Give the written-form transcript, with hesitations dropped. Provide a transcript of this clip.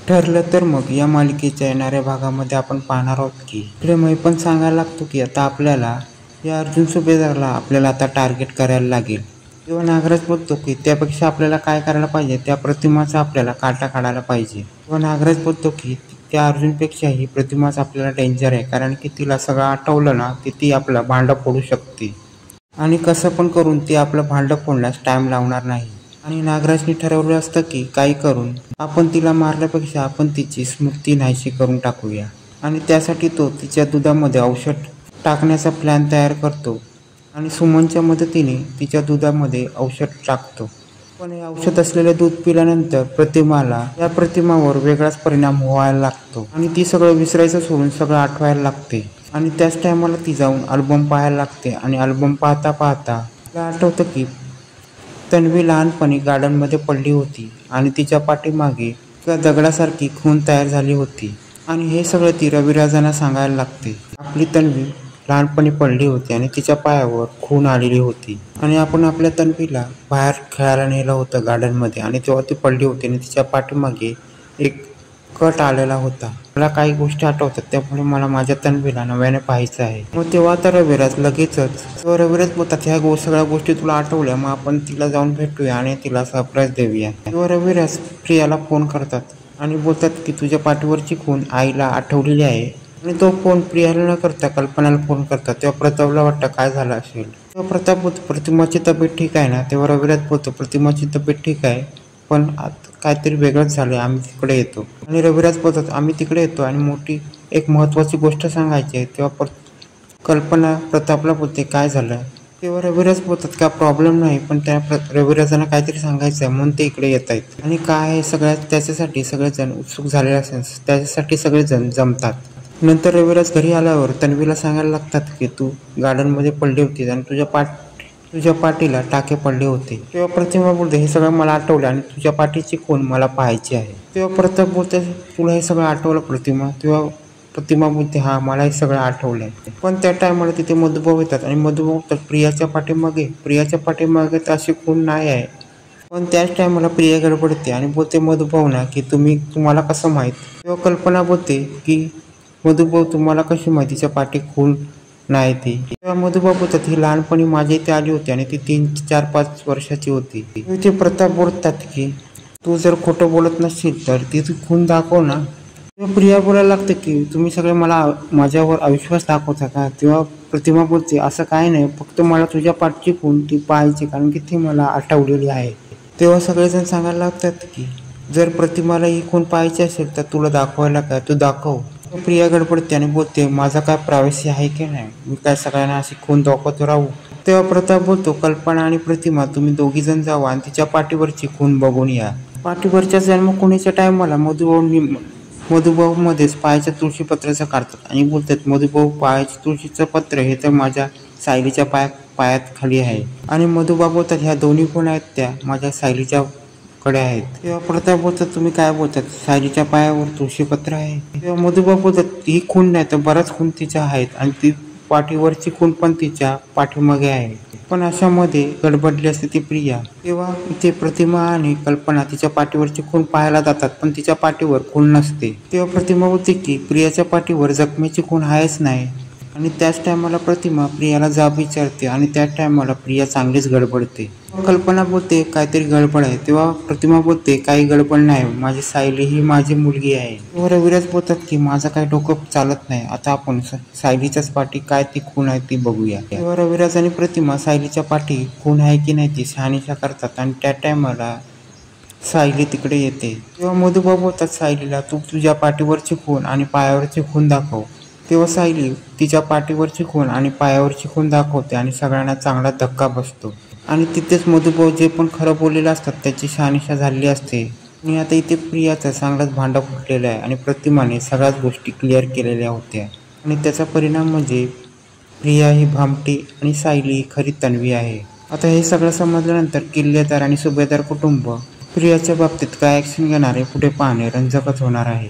ठरलं तर मग या मालिकेच्या येणाऱ्या भागामध्ये आपण पाहणार आहोत की प्रेमही पण सांगायला लागतो की आता आपल्याला या अर्जुन सुभेदारला आपल्याला आता टार्गेट करायला लागेल. तेव्हा नागराज बोलतो की त्यापेक्षा आपल्याला काय करायला पाहिजे, त्या प्रतिमाचा आपल्याला काटा काढायला पाहिजे. तेव्हा नागराज बोलतो की त्या अर्जुनपेक्षा ही प्रतिमाच आपल्याला डेंजर आहे, कारण की तिला सगळं आठवलं ना की ती आपलं भांडं फोडू शकते आणि कसं पण करून ती आपलं भांडं फोडण्यास टाइम लावणार नाही. आणि नागराजने ठरवलं असतं की काही करून आपण तिला मारल्यापेक्षा आपण तिची स्मृती नाहीशी करून टाकूया. आणि त्यासाठी तो तिच्या दुधामध्ये औषध टाकण्याचा प्लॅन तयार करतो आणि सुमनच्या मदतीने तिच्या दुधामध्ये औषध टाकतो. पण हे औषध असलेले दूध पिल्यानंतर प्रतिमाला या प्रतिमावर वेगळाच परिणाम व्हायला लागतो आणि ती सगळं विसरायचं सोडून सगळं आठवायला लागते. आणि त्याच टायमाला ती जाऊन अल्बम पाहायला लागते आणि अल्बम पाहता पाहता तिला आठवतं की तन्वी लहानपणी गार्डनमध्ये पडली होती आणि तिच्या पाठीमागे एका दगडासारखी खून तयार झाली होती. आणि हे सगळं ती रविराजांना सांगायला लागते. आपली तन्वी लहानपणी पडली होती आणि तिच्या पायावर खून आलेली होती आणि आपण आपल्या तन्वीला बाहेर खेळायला नेलं होतं गार्डनमध्ये आणि तेव्हा ती पडली होती आणि तिच्या पाठीमागे एक कट आलेला होता. मला काही गोष्टी आठवतात, त्यामुळे मला माझ्या तन्वीला नव्याने पाहायचं आहे. मग तेव्हा आता रविराज लगेचच रविराज बोलतात ह्या सगळ्या गोष्टी तुला आठवल्या, मग आपण तिला जाऊन भेटूया आणि तिला सरप्राईज देऊया. तेव्हा रविराज प्रियाला फोन करतात आणि बोलतात की तुझ्या पाठीवरची खून आईला आठवलेली आहे. आणि तो फोन प्रियाला न करता कल्पनाला फोन करतात. तेव्हा प्रतापला वाटतं काय झालं असेल. तेव्हा प्रताप बोलतो प्रतिमाची तब्येत ठीक आहे ना. तेव्हा रविराज बोलतो प्रतिमाची तब्येत ठीक आहे, पण काहीतरी वेगळंच झालं, आम्ही तिकडे येतो. आणि रविराज बोलतात आम्ही तिकडे येतो आणि मोठी एक महत्त्वाची गोष्ट सांगायची आहे. तेव्हा कल्पना प्रतापला बोलते काय झालं. तेव्हा रविराज बोलतात काय प्रॉब्लेम नाही, पण त्या रविराजांना काहीतरी सांगायचं आहे म्हणून ते इकडे येत आहेत. आणि काय आहे सगळ्यात त्याच्यासाठी सगळेजण उत्सुक झालेले असेल, त्याच्यासाठी सगळेजण जमतात. नंतर रविराज घरी आल्यावर तन्वीला सांगायला लागतात की तू गार्डनमध्ये पडली होतीस आणि तुझ्या पाठीला टाके पडले होते. तेव्हा प्रतिमा बोलते हे सगळं मला आठवलं आणि तुझ्या पाठीची खून मला पाहायची आहे. तेव्हा प्रताप बोलते तुला हे सगळं आठवलं प्रतिमा. तेव्हा प्रतिमा बोलते हा मला हे सगळं आठवलंय. पण त्या टायमाला तिथे मधुभाऊ येतात आणि मधुभाऊ बोलतात प्रियाच्या पाठीमागे तर अशी खून नाही आहे. पण त्याच टायमाला प्रिया गडबडते आणि बोलते मधुभाऊ ना की तुम्हाला कसं माहीत. तेव्हा कल्पना बोलते की मधुभाऊ तुम्हाला कशी माहितीच्या पाठी खून नाही ती. तेव्हा मधुभाऊ बोलतात ही लहानपणी माझ्या इथे आली होती आणि ती 3-4-5 वर्षाची होती. ते प्रताप बोलतात की तू जर खोटं बोलत नसशील तर ती खून दाखव ना. तेव्हा प्रिया बोलायला लागते की तुम्ही सगळे मला माझ्यावर अविश्वास दाखवता का. तेव्हा प्रतिमा बोलते असं काय नाही, फक्त मला तुझ्या पाठची खून ती पाहायची कारण की ती मला आठवलेली आहे. तेव्हा सगळेजण सांगायला लागतात की जर प्रतिमाला ही खून पाहायची असेल तर तुला दाखवायला काय, तू दाखव. प्रिया गडबडते आणि बोलते माझा काय प्रायव्हसी आहे की नाही, मी काय सगळ्यांना अशी खून दाखवत राहू. तेव्हा प्रताप बोलतो कल्पना आणि प्रतिमा तुम्ही दोघी जण जावा आणि तिच्या पाठीवरची खून बघून या. पाठीवरच्या जन्मखुणीच्या टायमाला मधुभाऊ मध्येच पायाच्या तुळशीपत्राचं काढतात आणि बोलतात मधुभाऊ पायाच्या तुळशीचं पत्र हे तर माझ्या सायलीच्या पायात खाली आहे. आणि मधुभाऊ बोलतात ह्या दोन्ही खूण आहेत त्या माझ्या सायलीच्या कडे आहेत. तेव्हा प्रताप बोलतात तुम्ही काय बोलतात, सायलीच्या पायावर तुळशीपत्र आहे. तेव्हा मधुभाऊ बोलतात ही खूण नाही तर बराच खूण तिच्या आहेत आणि ती पाठीवरची खूण पण तिच्या पाठीमागे आहे. पण अशामध्ये गडबडली असते ती प्रिया. तेव्हा इथे प्रतिमा आणि कल्पना तिच्या पाठीवरची खूण पाहायला जातात, पण तिच्या पाठीवर खूण नसते. तेव्हा प्रतिमा बोलते की प्रियाच्या पाठीवर जखमेची खूण आहेच नाही. आणि त्याच टायमाला प्रतिमा प्रियाला जाब विचारते आणि त्याच टायमाला प्रिया चांगलीच गडबडते. कल्पना बोलते काहीतरी गडबड आहे. तेव्हा प्रतिमा बोलते काही गडबड नाही, माझी सायली ही माझी मुलगी आहे. तेव्हा रविराज बोलतात की माझं काही डोकं चालत नाही, आता आपण सायलीच्याच पाठी काय ती खूण आहे ती बघूया. तेव्हा रविराज आणि प्रतिमा सायलीच्या पाठी खूण आहे की नाही ती शहानिशा करतात आणि त्या टायमाला सायली तिकडे येते. तेव्हा मधुभाऊ बोलतात सायलीला तू तुझ्या पाठीवरची खूण आणि पायावरची खूण दाखव. तेव्हा सायली तिच्या पाठीवरची खूण आणि पायावरची खूण दाखवते आणि सगळ्यांना चांगला धक्का बसतो. आणि तिथेच मधुभाऊ जे पण खरं बोललेलं असतात त्याची शहानिशा झालेली असते. आणि आता इथे प्रियाचं चांगलाच भांडं फुटलेलं आहे आणि प्रतिमाने सगळ्याच गोष्टी क्लिअर केलेल्या होत्या. आणि त्याचा परिणाम म्हणजे प्रिया ही भामटी आणि सायली ही खरी तन्वी आहे. आता हे सगळं समजल्यानंतर किल्लेदार आणि सुभेदार कुटुंब प्रियाच्या बाबतीत काय ॲक्शन घेणार आहे पुढे पाहणे रंजकच होणार आहे.